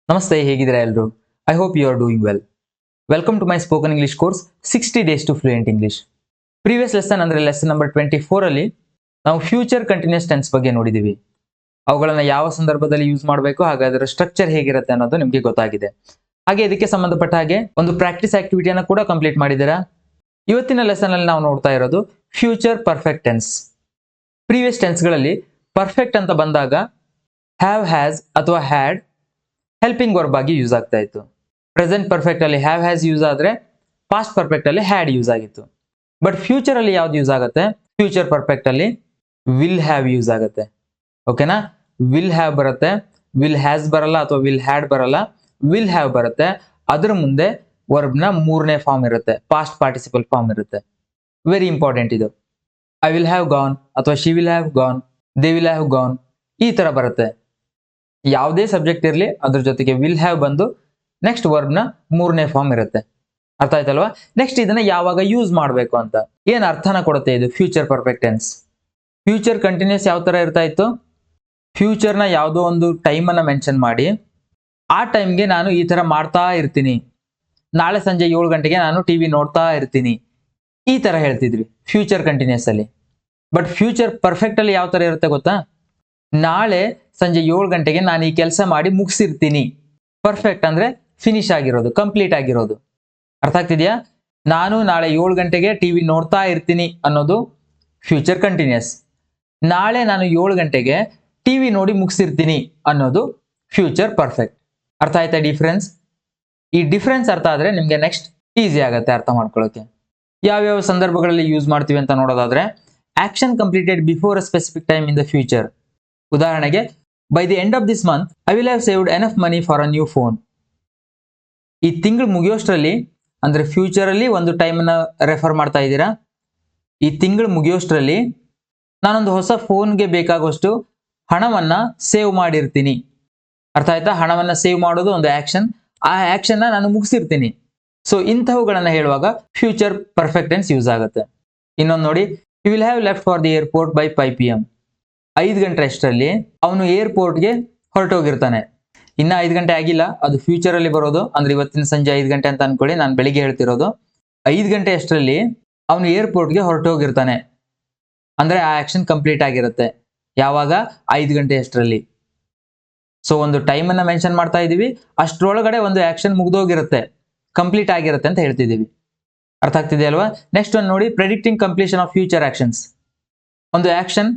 ನಮಸ್ತೆ, ಹೇಗಿದ್ದೀರಾ ಎಲ್ಲರೂ? I hope you are doing well. Welcome to my spoken English course 60 days to fluent English. Previous lesson ಅಂದರೆ lesson number 24 ಅಲ್ಲಿ ನಾವು future continuous tense ಬಗ್ಗೆ ನೋಡಿದ್ದೀವಿ. ಅವುಗಳನ್ನು ಯಾವ ಸಂದರ್ಭದಲ್ಲಿ ಯೂಸ್ ಮಾಡಬೇಕು, ಹಾಗೆ ಅದರ ಸ್ಟ್ರಕ್ಚರ್ ಹೇಗಿರುತ್ತೆ ಅನ್ನೋದು ನಿಮಗೆ ಗೊತ್ತಾಗಿದೆ. ಹಾಗೆ ಇದಕ್ಕೆ ಸಂಬಂಧಪಟ್ಟ ಹಾಗೆ ಒಂದು ಪ್ರಾಕ್ಟೀಸ್ ಆಕ್ಟಿವಿಟಿಯನ್ನು ಕೂಡ ಕಂಪ್ಲೀಟ್ ಮಾಡಿದ್ದೀರಾ. ಇವತ್ತಿನ ಲೆಸನ್ ಅಲ್ಲಿ ನಾವು ನೋಡ್ತಾ ಇರೋದು ಫ್ಯೂಚರ್ ಪರ್ಫೆಕ್ಟ್ ಟೆನ್ಸ್. ಪ್ರೀವಿಯಸ್ ಟೆನ್ಸ್ಗಳಲ್ಲಿ ಪರ್ಫೆಕ್ಟ್ ಅಂತ ಬಂದಾಗ ಹ್ಯಾವ್, ಹ್ಯಾಸ್ ಅಥವಾ ಹ್ಯಾಡ್ ಹೆಲ್ಪಿಂಗ್ ವರ್ಬ್ ಆಗಿ ಯೂಸ್ ಆಗ್ತಾ ಇತ್ತು. ಪ್ರೆಸೆಂಟ್ ಪರ್ಫೆಕ್ಟ್ ಅಲ್ಲಿ ಹ್ಯಾವ್, ಹ್ಯಾಸ್ ಯೂಸ್ ಆದ್ರೆ ಪಾಸ್ಟ್ ಪರ್ಫೆಕ್ಟ್ ಅಲ್ಲಿ ಹ್ಯಾಡ್ ಯೂಸ್ ಆಗಿತ್ತು. ಬಟ್ ಫ್ಯೂಚರ್ ಅಲ್ಲಿ ಯಾವ್ದು ಯೂಸ್ ಆಗುತ್ತೆ? ಫ್ಯೂಚರ್ ಪರ್ಫೆಕ್ಟ್ ಅಲ್ಲಿ ವಿಲ್ ಹ್ಯಾವ್ ಯೂಸ್ ಆಗುತ್ತೆ. ಓಕೆನಾ? ವಿಲ್ ಹ್ಯಾವ್ ಬರುತ್ತೆ, ವಿಲ್ ಹ್ಯಾಸ್ ಬರಲ್ಲ ಅಥವಾ ವಿಲ್ ಹ್ಯಾಡ್ ಬರಲ್ಲ, ವಿಲ್ ಹ್ಯಾವ್ ಬರುತ್ತೆ. ಅದ್ರ ಮುಂದೆ ವರ್ಬ್ ನ ಮೂರನೇ ಫಾರ್ಮ್ ಇರುತ್ತೆ, ಪಾಸ್ಟ್ ಪಾರ್ಟಿಸಿಪಲ್ ಫಾರ್ಮ್ ಇರುತ್ತೆ. ವೆರಿ ಇಂಪಾರ್ಟೆಂಟ್ ಇದು. ಐ ವಿಲ್ ಹ್ಯಾವ್ ಗಾನ್ ಅಥವಾ she will have gone, they will have gone, ಈ ತರ ಬರುತ್ತೆ. ಯಾವುದೇ ಸಬ್ಜೆಕ್ಟ್ ಇರಲಿ ಅದ್ರ ಜೊತೆಗೆ ವಿಲ್ ಹ್ಯಾವ್ ಬಂದು ನೆಕ್ಸ್ಟ್ ವರ್ಬ್ ನ ಮೂರನೇ ಫಾರ್ಮ್ ಇರುತ್ತೆ. ಅರ್ಥ ಆಯ್ತಲ್ವಾ? ನೆಕ್ಸ್ಟ್ ಇದನ್ನ ಯಾವಾಗ ಯೂಸ್ ಮಾಡಬೇಕು ಅಂತ ಏನ್ ಅರ್ಥನ ಕೊಡುತ್ತೆ ಇದು future perfect tense. Future continuous ಯಾವ ತರ ಇರ್ತಾ ಇತ್ತು? ಫ್ಯೂಚರ್ನ ಯಾವುದೋ ಒಂದು ಟೈಮ್ ಅನ್ನ ಮೆನ್ಷನ್ ಮಾಡಿ ಆ ಟೈಮ್ಗೆ ನಾನು ಈ ತರ ಮಾಡ್ತಾ ಇರ್ತೀನಿ, ನಾಳೆ ಸಂಜೆ 7 ಗಂಟೆಗೆ ನಾನು ಟಿವಿ ನೋಡ್ತಾ ಇರ್ತೀನಿ, ಈ ತರ ಹೇಳ್ತಿದ್ವಿ ಫ್ಯೂಚರ್ ಕಂಟಿನ್ಯೂಸ್ ಅಲ್ಲಿ. ಬಟ್ ಫ್ಯೂಚರ್ ಪರ್ಫೆಕ್ಟ್ ಅಲ್ಲಿ ಯಾವ ತರ ಇರುತ್ತೆ ಗೊತ್ತಾ? ನಾಳೆ ಸಂಜೆ 7 ಗಂಟೆಗೆ ನಾನು ಈ ಕೆಲಸ ಮಾಡಿ ಮುಗಿಸಿರ್ತೀನಿ. ಪರ್ಫೆಕ್ಟ್ ಅಂದ್ರೆ ಫಿನಿಶ್ ಆಗಿರೋದು, ಕಂಪ್ಲೀಟ್ ಆಗಿರೋದು. ಅರ್ಥ ಆಗ್ತಿದ್ಯಾ? ನಾನು ನಾಳೆ 7 ಗಂಟೆಗೆ ಟಿವಿ ನೋಡ್ತಾ ಇರ್ತೀನಿ ಅನ್ನೋದು ಫ್ಯೂಚರ್ ಕಂಟಿನ್ಯೂಸ್. ನಾಳೆ ನಾನು 7 ಗಂಟೆಗೆ ಟಿವಿ ನೋಡಿ ಮುಗಿಸಿರ್ತೀನಿ ಅನ್ನೋದು ಫ್ಯೂಚರ್ ಪರ್ಫೆಕ್ಟ್. ಅರ್ಥ ಆಯ್ತಾ ಡಿಫ್ರೆನ್ಸ್? ಈ ಡಿಫ್ರೆನ್ಸ್ ಅರ್ಥ ಆದ್ರೆ ನಿಮ್ಗೆ ನೆಕ್ಸ್ಟ್ ಈಸಿ ಆಗುತ್ತೆ ಅರ್ಥ ಮಾಡ್ಕೊಳ್ಳೋಕೆ. ಯಾವ್ಯಾವ ಸಂದರ್ಭಗಳಲ್ಲಿ ಯೂಸ್ ಮಾಡ್ತೀವಿ ಅಂತ ನೋಡೋದಾದ್ರೆ, action completed before a specific time in the future. ಉದಾಹರಣೆಗೆ, by the end of this month I will have saved enough money for a new phone. ಈ ತಿಂಗಳು ಮುಗಿಯೋಷ್ಟರಲ್ಲಿ, ಅಂದ್ರೆ ಫ್ಯೂಚರ್ ಅಲ್ಲಿ ಒಂದು ಟೈಮ್ ಅನ್ನ ರೆಫರ್ ಮಾಡ್ತಾ ಇದ್ದೀರಾ. ಈ ತಿಂಗಳು ಮುಗಿಯೋಷ್ಟರಲ್ಲಿ ನಾನೊಂದು ಹೊಸ ಫೋನ್ಗೆ ಬೇಕಾಗುವಷ್ಟು ಹಣವನ್ನ ಸೇವ್ ಮಾಡಿರ್ತೀನಿ. ಅರ್ಥ ಆಯ್ತಾ? ಹಣವನ್ನ ಸೇವ್ ಮಾಡೋದು ಒಂದು ಆಕ್ಷನ್, ಆ ಆಕ್ಷನ್ ನಾನು ಮುಗಿಸಿರ್ತೀನಿ. ಸೊ ಇಂಥವುಗಳನ್ನ ಹೇಳುವಾಗ ಫ್ಯೂಚರ್ ಪರ್ಫೆಕ್ಟ್ ಟೆನ್ಸ್ ಯೂಸ್ ಆಗುತ್ತೆ. ಇನ್ನೊಂದು ನೋಡಿ, you will have left for the airport by 5 PM. 5 ಗಂಟೆ ಅಷ್ಟರಲ್ಲಿ ಅವನು ಏರ್ಪೋರ್ಟ್ಗೆ ಹೊರಟೋಗಿರ್ತಾನೆ. ಇನ್ನ 5 ಗಂಟೆ ಆಗಿಲ್ಲ, ಅದು ಫ್ಯೂಚರ್ ಅಲ್ಲಿ ಬರೋದು. ಅಂದ್ರೆ ಇವತ್ತಿನ ಸಂಜೆ 5 ಗಂಟೆ ಅಂತ ಅನ್ಕೊಳ್ಳಿ, ನಾನು ಬೆಳಿಗ್ಗೆ ಹೇಳ್ತಿರೋದು. 5 ಗಂಟೆ ಅಷ್ಟರಲ್ಲಿ ಅವನು ಏರ್ಪೋರ್ಟ್ಗೆ ಹೊರಟೋಗಿರ್ತಾನೆ ಅಂದ್ರೆ ಆ ಆಕ್ಷನ್ ಕಂಪ್ಲೀಟ್ ಆಗಿರುತ್ತೆ. ಯಾವಾಗ? 5 ಗಂಟೆ ಅಷ್ಟರಲ್ಲಿ. ಸೊ ಒಂದು ಟೈಮ್ ಅನ್ನ ಮೆನ್ಷನ್ ಮಾಡ್ತಾ ಇದೀವಿ, ಅಷ್ಟರೊಳಗಡೆ ಒಂದು ಆಕ್ಷನ್ ಮುಗ್ದೋಗಿರುತ್ತೆ, ಕಂಪ್ಲೀಟ್ ಆಗಿರುತ್ತೆ ಅಂತ ಹೇಳ್ತಿದೀವಿ. ಅರ್ಥ ಆಗ್ತಿದೆ ಅಲ್ವಾ? ನೆಕ್ಸ್ಟ್ ಒಂದು ನೋಡಿ, predicting completion of future actions. ಒಂದು ಆಕ್ಷನ್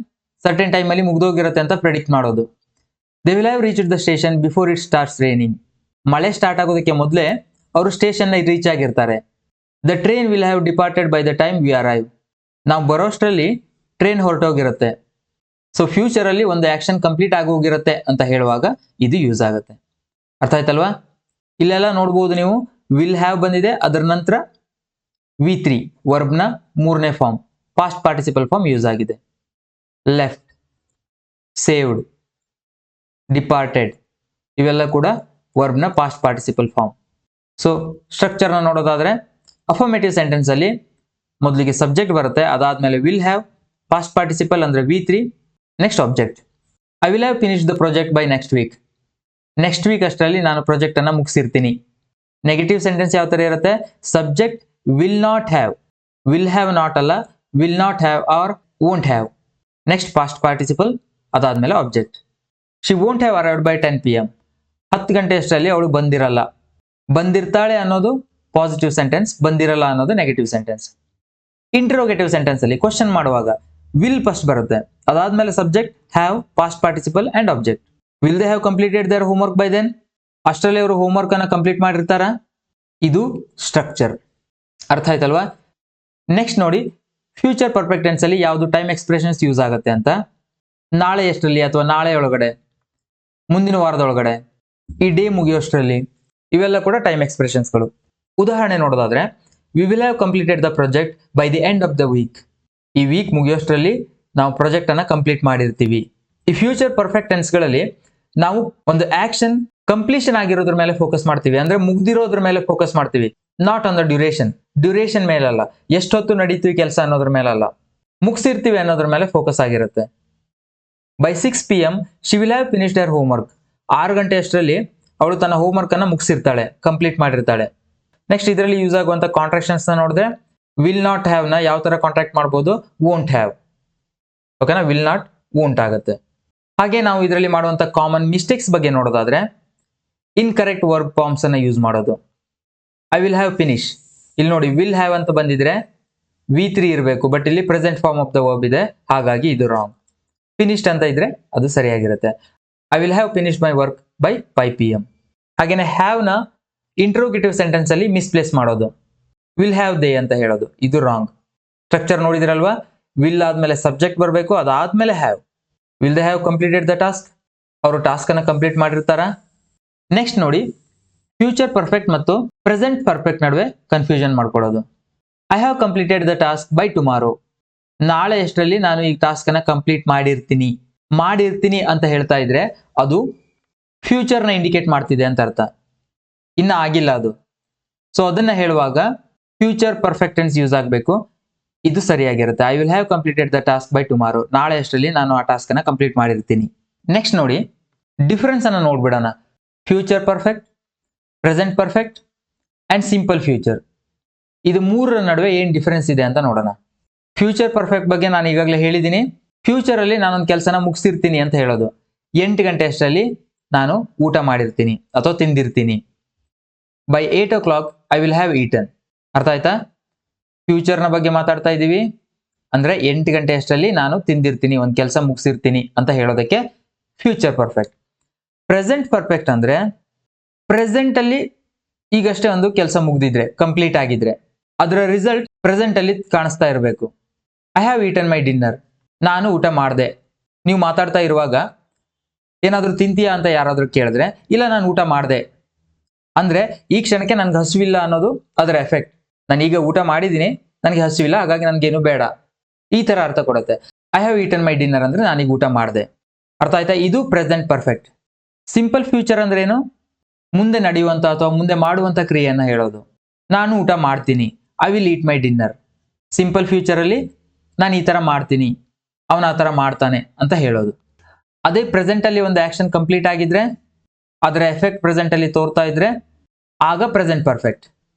ಸರ್ಟೆನ್ ಟೈಮ್ ಅಲ್ಲಿ ಮುಗ್ದೋಗಿರುತ್ತೆ ಅಂತ ಪ್ರೆಡಿಕ್ಟ್ ಮಾಡೋದು. They will have reached the station before it starts raining. ಮಳೆ ಸ್ಟಾರ್ಟ್ ಆಗೋದಕ್ಕೆ ಮೊದಲೇ ಅವರು ಸ್ಟೇಷನ್ ರೀಚ್ ಆಗಿರ್ತಾರೆ. The train will have departed by the time we arrive. ನಾವು ಬರೋಷ್ಟರಲ್ಲಿ ಟ್ರೈನ್ ಹೊರಟೋಗಿರುತ್ತೆ. ಸೊ ಫ್ಯೂಚರ್ ಅಲ್ಲಿ ಒಂದು ಆಕ್ಷನ್ ಕಂಪ್ಲೀಟ್ ಆಗೋಗಿರುತ್ತೆ ಅಂತ ಹೇಳುವಾಗ ಇದು ಯೂಸ್ ಆಗುತ್ತೆ. ಅರ್ಥ ಆಯ್ತಲ್ವಾ? ಇಲ್ಲೆಲ್ಲ ನೋಡ್ಬೋದು ನೀವು, ವಿಲ್ ಹ್ಯಾವ್ ಬಂದಿದೆ, ಅದರ ನಂತರ V3 ವರ್ಬ್ ನ ಮೂರನೇ form, past participle form use ಆಗಿದೆ. ಲೆಫ್ಟ್, ಸೇವ್ಡ್, ಡಿಪಾರ್ಟೆಡ್ ಇವೆಲ್ಲ ಕೂಡ ವರ್ಬ್ ನ past participle form. So structure ನ ನೋಡೋದಾದ್ರೆ, ಅಫರ್ಮೇಟಿವ್ ಸೆಂಟೆನ್ಸ್ ಅಲ್ಲಿ ಮೊದಲಿಗೆ ಸಬ್ಜೆಕ್ಟ್ ಬರುತ್ತೆ, ಅದಾದ್ಮೇಲೆ ವಿಲ್ ಹ್ಯಾವ್, ಪಾಸ್ಟ್ ಪಾರ್ಟಿಸಿಪಲ್ ಅಂದ್ರೆ V3, next object. I will have finish the project by next week. Next week ಅಷ್ಟರಲ್ಲಿ ನಾನು ಪ್ರಾಜೆಕ್ಟ್ ಅನ್ನ ಮುಗಿಸಿರ್ತೀನಿ. ನೆಗೆಟಿವ್ ಸೆಂಟೆನ್ಸ್ ಯಾವ ತರ ಇರುತ್ತೆ? Subject will not have, will have not ಅಲ್ಲ, will not have or won't have. Next past participle, ಅದಾದ್ಮೇಲೆ object. She won't have arrived by 10 PM. 10 ಗಂಟೆ ಅಷ್ಟರಲ್ಲಿ ಅವಳು ಬಂದಿರಲ್ಲ. ಬಂದಿರ್ತಾಳೆ ಅನ್ನೋದು ಪಾಸಿಟಿವ್ ಸೆಂಟೆನ್ಸ್, ಬಂದಿರಲ್ಲ ಅನ್ನೋದು ನೆಗೆಟಿವ್ ಸೆಂಟೆನ್ಸ್. ಇಂಟರೋಗೇಟಿವ್ ಸೆಂಟೆನ್ಸ್ ಅಲ್ಲಿ ಕ್ವಶನ್ ಮಾಡುವಾಗ ವಿಲ್ ಫಸ್ಟ್ ಬರುತ್ತೆ, ಅದಾದ್ಮೇಲೆ subject, have, past participle and object. Will they have completed their homework by then? ಅಷ್ಟರಲ್ಲಿ ಅವರು ಹೋಮ್ವರ್ಕ್ ಅನ್ನ ಕಂಪ್ಲೀಟ್ ಮಾಡಿರ್ತಾರ? ಇದು ಸ್ಟ್ರಕ್ಚರ್. ಅರ್ಥ ಆಯ್ತಲ್ವಾ? ನೆಕ್ಸ್ಟ್ ನೋಡಿ, ಫ್ಯೂಚರ್ ಪರ್ಫೆಕ್ಟ್ ಟೆನ್ಸ್ ಅಲ್ಲಿ ಯಾವುದು ಟೈಮ್ ಎಕ್ಸ್ಪ್ರೆಷನ್ಸ್ ಯೂಸ್ ಆಗುತ್ತೆ ಅಂತ. ನಾಳೆ ಎಷ್ಟರಲ್ಲಿ ಅಥವಾ ನಾಳೆ ಒಳಗಡೆ, ಮುಂದಿನ ವಾರದೊಳಗಡೆ, ಈ ಡೇ ಮುಗಿಯೋಷ್ಟರಲ್ಲಿ, ಇವೆಲ್ಲ ಕೂಡ ಟೈಮ್ ಎಕ್ಸ್ಪ್ರೆಷನ್ಸ್ಗಳು. ಉದಾಹರಣೆ ನೋಡೋದಾದ್ರೆ, we will have completed the project by the end of the week. ಈ ವೀಕ್ ಮುಗಿಯೋಷ್ಟರಲ್ಲಿ ನಾವು ಪ್ರಾಜೆಕ್ಟ್ ಅನ್ನ ಕಂಪ್ಲೀಟ್ ಮಾಡಿರ್ತೀವಿ. ಈ ಫ್ಯೂಚರ್ ಪರ್ಫೆಕ್ಟ್ ಟೆನ್ಸ್ಗಳಲ್ಲಿ ನಾವು ಒಂದು ಆಕ್ಷನ್ ಕಂಪ್ಲೀಷನ್ ಆಗಿರೋದ್ರ ಮೇಲೆ ಫೋಕಸ್ ಮಾಡ್ತೀವಿ, ಅಂದ್ರೆ ಮುಗ್ದಿರೋದ್ರ ಮೇಲೆ ಫೋಕಸ್ ಮಾಡ್ತೀವಿ. Not on the duration, duration ಮೇಲಲ್ಲ, ಎಷ್ಟೊತ್ತು ನಡೀತೀವಿ ಕೆಲಸ ಅನ್ನೋದ್ರ ಮೇಲಲ್ಲ, ಮುಗಿಸಿರ್ತೀವಿ ಅನ್ನೋದ್ರ ಮೇಲೆ ಫೋಕಸ್ ಆಗಿರುತ್ತೆ. By 6 PM she will have finished Har homework. 6 ಗಂಟೆ ಅಷ್ಟರಲ್ಲಿ ಅವಳು ತನ್ನ ಹೋಮ್ವರ್ಕ್ ಅನ್ನ ಮುಗಿಸಿರ್ತಾಳೆ, ಕಂಪ್ಲೀಟ್ ಮಾಡಿರ್ತಾಳೆ. ನೆಕ್ಸ್ಟ್ ಇದರಲ್ಲಿ ಯೂಸ್ ಆಗುವಂತ ಕಾಂಟ್ರಾಕ್ಷನ್ಸ್ ನೋಡಿದ್ರೆ ವಿಲ್ ನಾಟ್ ಹ್ಯಾವ್ ನ ಯಾವ ತರ ಕಾಂಟ್ರಾಕ್ಟ್ ಮಾಡಬಹುದು, ವೋಂಟ್ ಹ್ಯಾವ್. ಓಕೆನಾ, ವಿಲ್ ನಾಟ್ ವೋಂಟ್ ಆಗುತ್ತೆ. ಹಾಗೆ ನಾವು ಇದರಲ್ಲಿ ಮಾಡುವಂತ ಕಾಮನ್ ಮಿಸ್ಟೇಕ್ಸ್ ಬಗ್ಗೆ ನೋಡೋದಾದ್ರೆ ಇನ್ಕರೆಕ್ಟ್ ವರ್ಬ್ ಫಾರ್ಮ್ಸ್ ಅನ್ನ ಯೂಸ್ ಮಾಡೋದು. ಐ ವಿಲ್ ಹ್ಯಾವ್ ಫಿನಿಶ್, ಇಲ್ಲಿ ನೋಡಿ ವಿಲ್ ಹ್ಯಾವ್ ಅಂತ ಬಂದಿದ್ರೆ V3 ಇರಬೇಕು, ಬಟ್ ಇಲ್ಲಿ present form of the verb ಇದೆ, ಹಾಗಾಗಿ ಇದು ರಾಂಗ್. ಫಿನಿಶ್ಡ್ ಅಂತ ಇದ್ರೆ ಅದು ಸರಿಯಾಗಿರುತ್ತೆ. I will have finished my work by 5 PM. ಹಾಗೇನೆ ಹ್ಯಾವ್ ನ ಇಂಟ್ರೋಗೇಟಿವ್ ಸೆಂಟೆನ್ಸ್ ಅಲ್ಲಿ ಮಿಸ್ಪ್ಲೇಸ್ ಮಾಡೋದು, ವಿಲ್ ಹ್ಯಾವ್ ದೇ ಅಂತ ಹೇಳೋದು, ಇದು ರಾಂಗ್. ಸ್ಟ್ರಕ್ಚರ್ ನೋಡಿದ್ರಲ್ವಾ, ವಿಲ್ ಆದ್ಮೇಲೆ ಸಬ್ಜೆಕ್ಟ್ ಬರಬೇಕು, ಅದಾದ್ಮೇಲೆ have. Will they have completed the task, ಅವರು ಟಾಸ್ಕ್ ಅನ್ನ ಕಂಪ್ಲೀಟ್ ಮಾಡಿರ್ತಾರ. ನೆಕ್ಸ್ಟ್ ನೋಡಿ, ಫ್ಯೂಚರ್ ಪರ್ಫೆಕ್ಟ್ ಮತ್ತು ಪ್ರೆಸೆಂಟ್ ಪರ್ಫೆಕ್ಟ್ ನಡುವೆ ಕನ್ಫ್ಯೂಷನ್ ಮಾಡ್ಕೊಳ್ಳೋದು. I have completed the task by tomorrow, ನಾಳೆ ಎಷ್ಟರಲ್ಲಿ ನಾನು ಈ ಟಾಸ್ಕ್ ಅನ್ನ ಕಂಪ್ಲೀಟ್ ಮಾಡಿರ್ತೀನಿ ಅಂತ ಹೇಳ್ತಾ ಇದ್ರೆ ಅದು ಫ್ಯೂಚರ್ ನ ಇಂಡಿಕೇಟ್ ಮಾಡ್ತಿದೆ ಅಂತ ಅರ್ಥ, ಇನ್ನ ಆಗಿಲ್ಲ ಅದು. ಸೊ ಅದನ್ನ ಹೇಳುವಾಗ ಫ್ಯೂಚರ್ ಪರ್ಫೆಕ್ಟ್ ಟೆನ್ಸ್ ಯೂಸ್ ಆಗಬೇಕು, ಇದು ಸರಿಯಾಗಿರುತ್ತೆ. I will have completed the task by tomorrow, ನಾಳೆ ಅಷ್ಟರಲ್ಲಿ ನಾನು ಆ ಟಾಸ್ಕ್ ಅನ್ನ ಕಂಪ್ಲೀಟ್ ಮಾಡಿರ್ತೀನಿ. ನೆಕ್ಸ್ಟ್ ನೋಡಿ, ಡಿಫರೆನ್ಸ್ ಅನ್ನ ನೋಡ್ಬಿಡೋಣ. Future perfect, present perfect and simple future, ಇದು ಮೂರರ ನಡುವೆ ಏನ್ ಡಿಫರೆನ್ಸ್ ಇದೆ ಅಂತ ನೋಡೋಣ. ಫ್ಯೂಚರ್ ಪರ್ಫೆಕ್ಟ್ ಬಗ್ಗೆ ನಾನು ಈಗಾಗಲೇ ಹೇಳಿದ್ದೀನಿ. ಫ್ಯೂಚರ್ ಅಲ್ಲಿ ನಾನೊಂದು ಕೆಲಸನ ಮುಗಿಸಿರ್ತೀನಿ ಅಂತ ಹೇಳೋದು, 8 ಗಂಟೆ ಅಷ್ಟರಲ್ಲಿ ನಾನು ಊಟ ಮಾಡಿರ್ತೀನಿ ಅಥವಾ ತಿಂದಿರ್ತೀನಿ. By 8 o'clock I will have eaten. ಅರ್ಥ ಆಯ್ತಾ? ಫ್ಯೂಚರ್ನ ಬಗ್ಗೆ ಮಾತಾಡ್ತಾ ಇದ್ದೀವಿ ಅಂದ್ರೆ 8 ಗಂಟೆ ಅಷ್ಟರಲ್ಲಿ ನಾನು ತಿಂದಿರ್ತೀನಿ, ಒಂದು ಕೆಲಸ ಮುಗಿಸಿರ್ತೀನಿ ಅಂತ ಹೇಳೋದಕ್ಕೆ ಫ್ಯೂಚರ್ ಪರ್ಫೆಕ್ಟ್. ಪ್ರೆಸೆಂಟ್ ಪರ್ಫೆಕ್ಟ್ ಅಂದ್ರೆ ಪ್ರೆಸೆಂಟ್ ಅಲ್ಲಿ ಈಗಷ್ಟೇ ಒಂದು ಕೆಲಸ ಮುಗಿದಿದ್ರೆ, ಕಂಪ್ಲೀಟ್ ಆಗಿದ್ರೆ ಅದರ ರಿಸಲ್ಟ್ ಪ್ರೆಸೆಂಟ್ ಅಲ್ಲಿ ಕಾಣಿಸ್ತಾ ಇರಬೇಕು. I have eaten my dinner, ನಾನು ಊಟ ಮಾಡಿದೆ. ನೀವು ಮಾತಾಡ್ತಾ ಇರುವಾಗ ಏನಾದರೂ ತಿಂತೀಯಾ ಅಂತ ಯಾರಾದರೂ ಕೇಳಿದ್ರೆ ಇಲ್ಲ ನಾನು ಊಟ ಮಾಡಿದೆ ಅಂದ್ರೆ ಈ ಕ್ಷಣಕ್ಕೆ ನನ್ಗೆ ಹಸಿವಿಲ್ಲ ಅನ್ನೋದು ಅದರ ಎಫೆಕ್ಟ್. ನಾನು ಈಗ ಊಟ ಮಾಡಿದ್ದೀನಿ, ನನಗೆ ಹಸಿವಿಲ್ಲ, ಹಾಗಾಗಿ ನನ್ಗೇನು ಬೇಡ, ಈ ತರ ಅರ್ಥ ಕೊಡುತ್ತೆ. I have eaten my dinner ಅಂದ್ರೆ ನಾನೀಗ ಊಟ ಮಾಡಿದೆ. ಅರ್ಥ ಆಯ್ತಾ? ಇದು ಪ್ರೆಸೆಂಟ್ ಪರ್ಫೆಕ್ಟ್. ಸಿಂಪಲ್ ಫ್ಯೂಚರ್ ಅಂದ್ರೆ ಏನು? ಮುಂದೆ ನಡೆಯುವಂತ ಅಥವಾ ಮುಂದೆ ಮಾಡುವಂತ ಕ್ರಿಯೆಯನ್ನ ಹೇಳೋದು. ನಾನು ಊಟ ಮಾಡ್ತೀನಿ, I will heat my dinner. Simple future ಅಲ್ಲಿ ನಾನು ಈ ತರ ಮಾಡ್ತೀನಿ, ಅವನ ಆ ತರ ಮಾಡ್ತಾನೆ ಅಂತ ಹೇಳೋದು. ಅದೇ ಪ್ರೆಸೆಂಟ್ ಅಲ್ಲಿ ಒಂದು ಆಕ್ಷನ್ ಕಂಪ್ಲೀಟ್ ಆಗಿದ್ರೆ, ಅದರ ಎಫೆಕ್ಟ್ ಪ್ರೆಸೆಂಟ್ ಅಲ್ಲಿ ತೋರ್ತಾ ಇದ್ರೆ ಆಗ ಪ್ರೆಸೆಂಟ್ ಪರ್ಫೆಕ್ಟ್.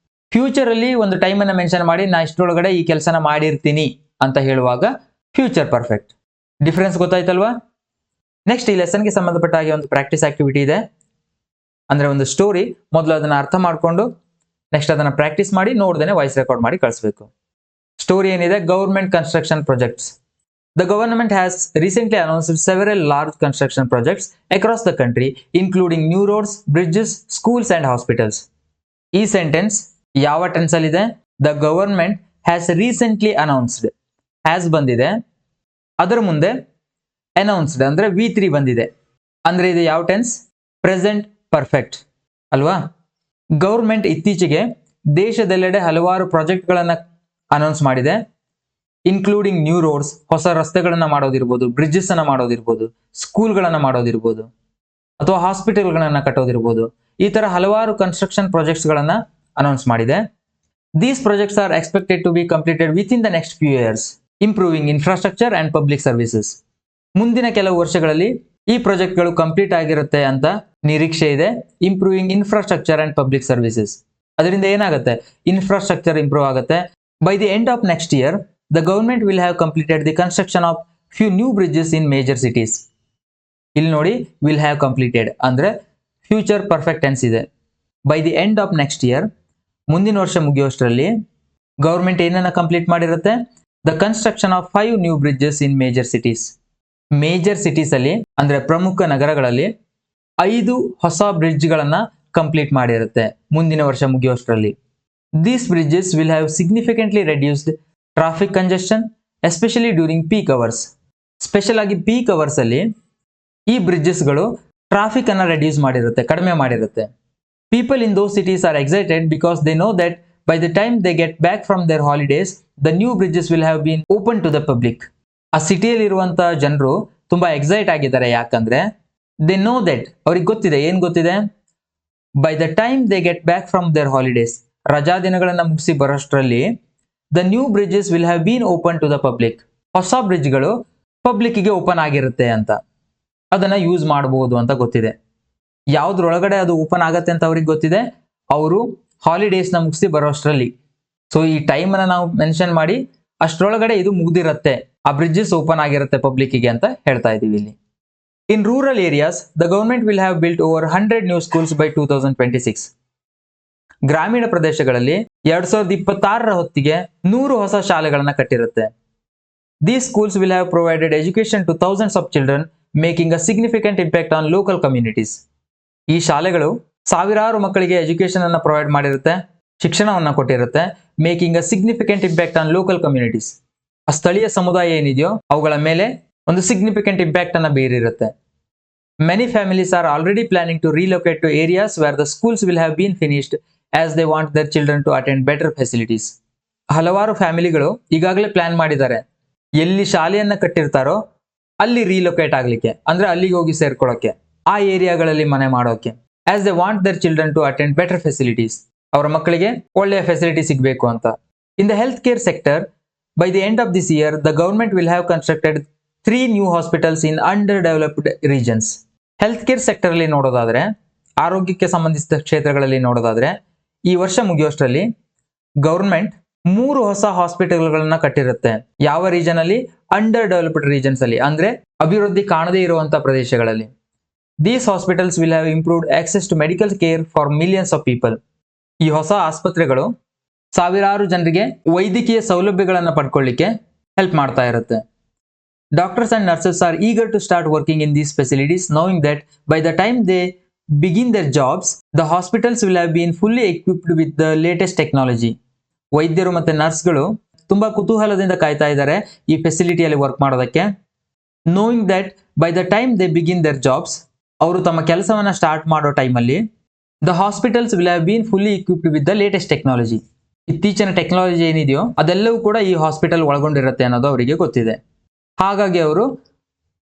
ಫ್ಯೂಚರ್ ಅಲ್ಲಿ ಒಂದು ಟೈಮ್ ಅನ್ನ ಮೆನ್ಷನ್ ಮಾಡಿ ನಾ ಇಷ್ಟರೊಳಗಡೆ ಈ ಕೆಲಸನ ಮಾಡಿರ್ತೀನಿ ಅಂತ ಹೇಳುವಾಗ ಫ್ಯೂಚರ್ ಪರ್ಫೆಕ್ಟ್. ಡಿಫರೆನ್ಸ್ ಗೊತ್ತಾಯ್ತಲ್ವಾ? ನೆಕ್ಸ್ಟ್ ಈ ಲೆಸನ್ಗೆ ಸಂಬಂಧಪಟ್ಟ ಹಾಗೆ ಒಂದು ಪ್ರಾಕ್ಟೀಸ್ ಆಕ್ಟಿವಿಟಿ ಇದೆ. ಅಂದ್ರೆ ಒಂದು ಸ್ಟೋರಿ, ಮೊದಲು ಅದನ್ನ ಅರ್ಥ ಮಾಡ್ಕೊಂಡು ನೆಕ್ಸ್ಟ್ ಅದನ್ನ ಪ್ರಾಕ್ಟೀಸ್ ಮಾಡಿ ನೋಡ್ದೇನೆ ವಾಯ್ಸ್ ರೆಕಾರ್ಡ್ ಮಾಡಿ ಕಳಿಸ್ಬೇಕು. ಸ್ಟೋರಿ ಏನಿದೆ, government construction projects. The government has recently announced several large construction projects across the country, including new roads, bridges, schools and hospitals. ಈ ಸೆಂಟೆನ್ಸ್ ಯಾವ ಟೆನ್ಸ್ ಅಲ್ಲಿ ಇದೆ? The government has recently announced. has ಬಂದಿದೆ, ಅದರ ಮುಂದೆ announced ಅಂದ್ರೆ V3 ಬಂದಿದೆ, ಅಂದ್ರೆ ಇದು ಯಾವ ಟೆನ್ಸ್? ಪ್ರೆಸೆಂಟ್ ಪರ್ಫೆಕ್ಟ್ ಅಲ್ವಾ? ಗವರ್ಮೆಂಟ್ ಇತ್ತೀಚೆಗೆ ದೇಶದೆಲ್ಲೆಡೆ ಹಲವಾರು ಪ್ರಾಜೆಕ್ಟ್ಗಳನ್ನ ಅನೌನ್ಸ್ ಮಾಡಿದೆ. ಇನ್ಕ್ಲೂಡಿಂಗ್ ನ್ಯೂ ರೋಡ್ಸ್, ಹೊಸ ರಸ್ತೆಗಳನ್ನ ಮಾಡೋದಿರ್ಬೋದು, ಬ್ರಿಡ್ಜಸ್ ಅನ್ನ ಮಾಡೋದಿರ್ಬೋದು, ಸ್ಕೂಲ್ಗಳನ್ನ ಮಾಡೋದಿರ್ಬೋದು, ಅಥವಾ ಹಾಸ್ಪಿಟಲ್ಗಳನ್ನ ಕಟ್ಟೋದಿರ್ಬೋದು. ಈ ತರ ಹಲವಾರು ಕನ್ಸ್ಟ್ರಕ್ಷನ್ ಪ್ರಾಜೆಕ್ಟ್ಸ್ ಗಳನ್ನ ಅನೌನ್ಸ್ ಮಾಡಿದೆ. These projects are expected to be completed within the next few years, improving infrastructure and public services. ಮುಂದಿನ ಕೆಲವು ವರ್ಷಗಳಲ್ಲಿ ಈ ಪ್ರಾಜೆಕ್ಟ್ಗಳು ಕಂಪ್ಲೀಟ್ ಆಗಿರುತ್ತೆ ಅಂತ ನಿರೀಕ್ಷೆ ಇದೆ. Improving infrastructure and public services, ಅದರಿಂದ ಏನಾಗುತ್ತೆ? ಇನ್ಫ್ರಾಸ್ಟ್ರಕ್ಚರ್ ಇಂಪ್ರೂವ್ ಆಗುತ್ತೆ. By the end of next year the government will have completed the construction of few new bridges in major cities. ಇಲ್ಲಿ ನೋಡಿ, will have completed ಅಂದ್ರೆ ಫ್ಯೂಚರ್ ಪರ್ಫೆಕ್ಟ್ ಟೆನ್ಸ್ ಇದೆ. By the end of next year, ಮುಂದಿನ ವರ್ಷ ಮುಗಿಯೋಷ್ಟರಲ್ಲಿ government ಏನನ್ನ complete ಮಾಡಿರುತ್ತೆ? The construction of 5 new bridges in major cities. Major cities ಅಲ್ಲಿ ಅಂದ್ರೆ ಪ್ರಮುಖ ನಗರಗಳಲ್ಲಿ 5 ಹೊಸ ಬ್ರಿಡ್ಜ್ ಗಳನ್ನ ಕಂಪ್ಲೀಟ್ ಮಾಡಿರುತ್ತೆ ಮುಂದಿನ ವರ್ಷ ಮುಗಿಯೋಷ್ಟರಲ್ಲಿ. These bridges will have significantly reduced traffic congestion especially during peak hours. Special ಆಗಿ ಪೀಕ್ ಅವರ್ಸ್ ಅಲ್ಲಿ ಈ ಬ್ರಿಡ್ಜಸ್ಗಳು ಟ್ರಾಫಿಕ್ ಅನ್ನ ರೆಡ್ಯೂಸ್ ಮಾಡಿರುತ್ತೆ, ಕಡಿಮೆ ಮಾಡಿರುತ್ತೆ. People in those cities are excited because they know that by the time they get back from their holidays the new bridges will have been open to the public. ಆ ಸಿಟಿಯಲ್ಲಿ ಇರುವಂತಹ ಜನರು ತುಂಬಾ excite ಆಗಿದ್ದಾರೆ, ಯಾಕಂದ್ರೆ ದೇ ನೋ ದಟ್, ಅವ್ರಿಗೆ ಗೊತ್ತಿದೆ. ಏನ್ ಗೊತ್ತಿದೆ? By the time they get back from their holidays, ರಜಾ ದಿನಗಳನ್ನ ಮುಗಿಸಿ ಬರೋಷ್ಟರಲ್ಲಿ the new bridges will have been open to the public, ಹೊಸ ಬ್ರಿಡ್ಜ್ಗಳು ಪಬ್ಲಿಕ್ಗೆ ಓಪನ್ ಆಗಿರುತ್ತೆ ಅಂತ, ಅದನ್ನ ಯೂಸ್ ಮಾಡಬಹುದು ಅಂತ ಗೊತ್ತಿದೆ. ಯಾವ್ದ್ರೊಳಗಡೆ ಅದು ಓಪನ್ ಆಗತ್ತೆ ಅಂತ ಅವ್ರಿಗೆ ಗೊತ್ತಿದೆ, ಅವರು ಹಾಲಿಡೇಸ್ನ ಮುಗಿಸಿ ಬರೋಷ್ಟರಲ್ಲಿ. ಸೊ ಈ ಟೈಮನ್ನು ನಾವು ಮೆನ್ಷನ್ ಮಾಡಿ ಅಷ್ಟರೊಳಗಡೆ ಇದು ಮುಗ್ದಿರತ್ತೆ, ಆ ಬ್ರಿಡ್ಜಸ್ ಓಪನ್ ಆಗಿರುತ್ತೆ ಪಬ್ಲಿಕ್ಕಿಗೆ ಅಂತ ಹೇಳ್ತಾ ಇದೀವಿ ಇಲ್ಲಿ. In rural areas the government will have built over 100 new schools by 2026. ಗ್ರಾಮೀಣ ಪ್ರದೇಶಗಳಲ್ಲಿ 2026ರ ಹೊತ್ತಿಗೆ 100 ಹೊಸ ಶಾಲೆಗಳನ್ನ ಕಟ್ಟಿರುತ್ತೆ. These schools will have provided education to thousands of children, making a significant impact on local communities. ಈ ಶಾಲೆಗಳು ಸಾವಿರಾರು ಮಕ್ಕಳಿಗೆ ಎಜುಕೇಶನ್ ಅನ್ನು ಪ್ರೊವೈಡ್ ಮಾಡಿರುತ್ತೆ, ಶಿಕ್ಷಣವನ್ನು ಕೊಟ್ಟಿರುತ್ತೆ. Making a significant impact on local communities, ಆ ಸ್ಥಳೀಯ ಸಮುದಾಯ ಏನಿದೆಯೋ ಅವುಗಳ ಮೇಲೆ ಒಂದು ಸಿಗ್ನಿಫಿಕೆಂಟ್ ಇಂಪ್ಯಾಕ್ಟ್ ಅನ್ನು ಬೀರಿರುತ್ತೆ. Many families are already planning to relocate to areas where the schools will have been finished as they want their children to attend better facilities. ಹಲವಾರು ಫ್ಯಾಮಿಲಿಗಳು ಈಗಾಗಲೇ ಪ್ಲಾನ್ ಮಾಡಿದ್ದಾರೆ, ಎಲ್ಲಿ ಶಾಲೆಯನ್ನ ಕಟ್ಟಿರ್ತಾರೋ ಅಲ್ಲಿ ರೀಲೊಕೇಟ್ ಆಗ್ಲಿಕ್ಕೆ, ಅಂದ್ರೆ ಅಲ್ಲಿಗೆ ಹೋಗಿ ಸೇರ್ಕೊಳ್ಳೋಕೆ, ಆ ಏರಿಯಾಗಳಲ್ಲಿ ಮನೆ ಮಾಡೋಕೆ. As they want their children to attend better facilities, ಅವರ ಮಕ್ಕಳಿಗೆ ಒಳ್ಳೆಯ ಫೆಸಿಲಿಟಿ ಸಿಗಬೇಕು ಅಂತ. In the health care sector, by the end of this year the government will have constructed 3 new hospitals in underdeveloped regions. Health care sector ಅಲ್ಲಿ ನೋಡೋದಾದ್ರೆ, ಆರೋಗ್ಯಕ್ಕೆ ಸಂಬಂಧಿಸಿದ ಕ್ಷೇತ್ರಗಳಲ್ಲಿ ನೋಡೋದಾದ್ರೆ, ಈ ವರ್ಷ ಮುಗಿಯೋಷ್ಟರಲ್ಲಿ ಗವರ್ಮೆಂಟ್ 3 ಹೊಸ ಹಾಸ್ಪಿಟಲ್ಗಳನ್ನ ಕಟ್ಟಿರುತ್ತೆ. ಯಾವ ರೀಜನ್ ಅಲ್ಲಿ? ಅಂಡರ್ ಡೆವಲಪ್ಡ್ ರೀಜನ್ಸ್ ಅಲ್ಲಿ, ಅಂದ್ರೆ ಅಭಿವೃದ್ಧಿ ಕಾಣದೇ ಇರುವಂತಹ ಪ್ರದೇಶಗಳಲ್ಲಿ. These hospitals will have improved access to medical care for millions of people. ಈ ಹೊಸ ಆಸ್ಪತ್ರೆಗಳು ಸಾವಿರಾರು ಜನರಿಗೆ ವೈದ್ಯಕೀಯ ಸೌಲಭ್ಯಗಳನ್ನು ಪಡ್ಕೊಳ್ಳಿಕ್ಕೆ ಹೆಲ್ಪ್ ಮಾಡ್ತಾ ಇರುತ್ತೆ. Doctors and nurses are eager to start working in these facilities, knowing that by the time they begin their jobs, the hospitals will have been fully equipped with the latest technology. ವೈದ್ಯರು ಮತ್ತೆ ನರ್ಸ್ಗಳು ತುಂಬಾ ಕುತೂಹಲದಿಂದ ಕಾಯ್ತಾ ಇದ್ದಾರೆ ಈ ಫೆಸಿಲಿಟಿಯಲ್ಲಿ work ಮಾಡೋದಕ್ಕೆ. Knowing that by the time they begin their jobs, ಅವರು ತಮ್ಮ ಕೆಲಸವನ್ನ ಸ್ಟಾರ್ಟ್ ಮಾಡೋ ಟೈಮಲ್ಲಿ the hospitals will have been fully equipped with the latest technology. ಇತ್ತೀಚಿನ ಟೆಕ್ನಾಲಜಿ ಏನಿದೆಯೋ ಅದೆಲ್ಲವೂ ಕೂಡ ಈ ಹಾಸ್ಪಿಟಲ್ ಒಳಗೊಂಡಿರುತ್ತೆ ಅನ್ನೋದು ಅವರಿಗೆ ಗೊತ್ತಿದೆ. ಹಾಗಾಗಿ ಅವರು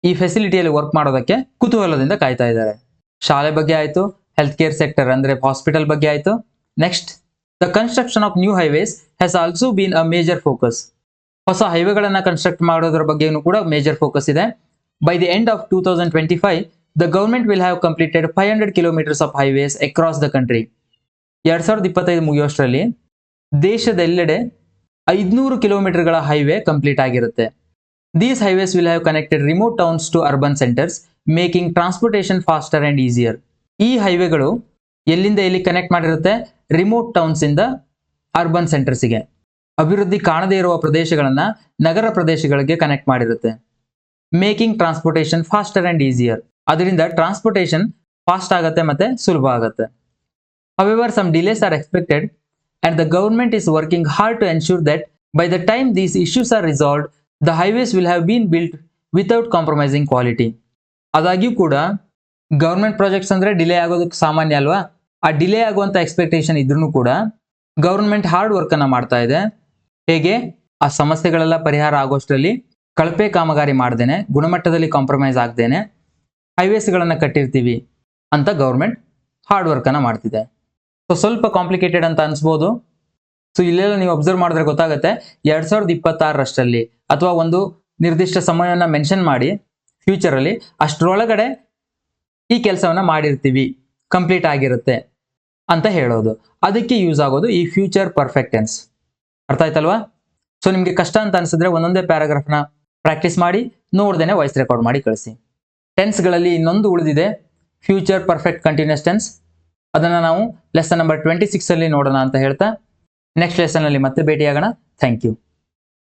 ಈ ಫೆಸಿಲಿಟಿಯಲ್ಲಿ ವರ್ಕ್ ಮಾಡೋದಕ್ಕೆ ಕುತೂಹಲದಿಂದ ಕಾಯ್ತಾ ಇದ್ದಾರೆ. ಶಾಲೆ ಬಗ್ಗೆ ಆಯಿತು, ಹೆಲ್ತ್ ಕೇರ್ ಸೆಕ್ಟರ್ ಅಂದ್ರೆ ಹಾಸ್ಪಿಟಲ್ ಬಗ್ಗೆ ಆಯಿತು. Next, the construction of new highways has also been a major focus. ಹೊಸ ಹೈವೇಗಳನ್ನು ಕನ್ಸ್ಟ್ರಕ್ಟ್ ಮಾಡೋದ್ರ ಬಗ್ಗೆನೂ ಕೂಡ ಮೇಜರ್ ಫೋಕಸ್ ಇದೆ. By the end of 2025, the government will have completed 500 kilometres of highways across the country. 2025 ಮುಗಿಯೋಷ್ಟರಲ್ಲಿ ದೇಶದೆಲ್ಲೆಡೆ 500 ಕಿಲೋಮೀಟರ್ಗಳ ಹೈವೇ ಕಂಪ್ಲೀಟ್ ಆಗಿರುತ್ತೆ. These highways will have connected remote towns to urban centers, making transportation faster and easier. ಈ ಹೈವೇಗಳು ಎಲ್ಲಿಂದ ಎಲ್ಲಿ connect ಮಾಡಿರುತ್ತೆ? Remote towns ಇಂದ ಅರ್ಬನ್ ಸೆಂಟರ್ಸ್ಗೆ, ಅಭಿವೃದ್ಧಿ ಕಾಣದೇ ಇರುವ ಪ್ರದೇಶಗಳನ್ನ ನಗರ ಪ್ರದೇಶಗಳಿಗೆ ಕನೆಕ್ಟ್ ಮಾಡಿರುತ್ತೆ. Making transportation faster and easier, ಅದರಿಂದ ಟ್ರಾನ್ಸ್ಪೋರ್ಟೇಷನ್ ಫಾಸ್ಟ್ ಆಗುತ್ತೆ ಮತ್ತೆ ಸುಲಭ ಆಗುತ್ತೆ. However, some delays are expected and the government is working hard to ensure that by the time these issues are resolved, the highways will have been built without compromising quality. ಆದಾಗ್ಯೂ ಕೂಡ government projects ಅಂದ್ರೆ delay ಆಗೋದಕ್ಕೆ ಸಾಮಾನ್ಯ ಅಲ್ವಾ? ಆ delay ಆಗುವಂತ expectation ಇದ್ರೂ ಕೂಡ ಗವರ್ಮೆಂಟ್ ಹಾರ್ಡ್ ವರ್ಕ್ ಅನ್ನ ಮಾಡ್ತಾ ಇದೆ. ಹೇಗೆ? ಆ ಸಮಸ್ಯೆಗಳೆಲ್ಲ ಪರಿಹಾರ ಆಗೋಷ್ಟರಲ್ಲಿ ಕಳಪೆ ಕಾಮಗಾರಿ ಮಾಡ್ದೇನೆ, ಗುಣಮಟ್ಟದಲ್ಲಿ ಕಾಂಪ್ರಮೈಸ್ ಆಗ್ದೇನೆ ಹೈವೇಸ್ಗಳನ್ನ ಕಟ್ಟಿರ್ತೀವಿ ಅಂತ ಗವರ್ಮೆಂಟ್ ಹಾರ್ಡ್ ವರ್ಕ್ ಅನ್ನ ಮಾಡ್ತಿದೆ. ಸೊ ಸ್ವಲ್ಪ ಕಾಂಪ್ಲಿಕೇಟೆಡ್ ಅಂತ ಅನ್ಸ್ಬೋದು. ಸೊ ಇಲ್ಲೆಲ್ಲ ನೀವು ಅಬ್ಸರ್ವ್ ಮಾಡಿದ್ರೆ ಗೊತ್ತಾಗುತ್ತೆ, 2026ರಷ್ಟರಲ್ಲಿ ಅಥವಾ ಒಂದು ನಿರ್ದಿಷ್ಟ ಸಮಯವನ್ನು ಮೆನ್ಷನ್ ಮಾಡಿ ಫ್ಯೂಚರಲ್ಲಿ ಅಷ್ಟರೊಳಗಡೆ ಈ ಕೆಲಸವನ್ನ ಮಾಡಿರ್ತೀವಿ, ಕಂಪ್ಲೀಟ್ ಆಗಿರುತ್ತೆ ಅಂತ ಹೇಳೋದು. ಅದಕ್ಕೆ ಯೂಸ್ ಆಗೋದು ಈ ಫ್ಯೂಚರ್ ಪರ್ಫೆಕ್ಟ್ ಟೆನ್ಸ್. ಅರ್ಥ ಆಯ್ತಲ್ವಾ? ಸೊ ನಿಮಗೆ ಕಷ್ಟ ಅಂತ ಅನ್ಸಿದ್ರೆ ಒಂದೊಂದೇ ಪ್ಯಾರಾಗ್ರಾಫ್ನ ಪ್ರಾಕ್ಟೀಸ್ ಮಾಡಿ ನೋಡ್ದೇನೆ ವಾಯ್ಸ್ ರೆಕಾರ್ಡ್ ಮಾಡಿ ಕಳಿಸಿ. ಟೆನ್ಸ್ಗಳಲ್ಲಿ ಇನ್ನೊಂದು ಉಳಿದಿದೆ, ಫ್ಯೂಚರ್ ಪರ್ಫೆಕ್ಟ್ ಕಂಟಿನ್ಯೂಸ್ ಟೆನ್ಸ್. ಅದನ್ನು ನಾವು ಲೆಸನ್ ನಂಬರ್ 26 ಅಲ್ಲಿ ನೋಡೋಣ ಅಂತ ಹೇಳ್ತಾ ನೆಕ್ಸ್ಟ್ ಲೆಸನ್ ಅಲ್ಲಿ ಮತ್ತೆ ಭೇಟಿಯಾಗೋಣ. Thank you.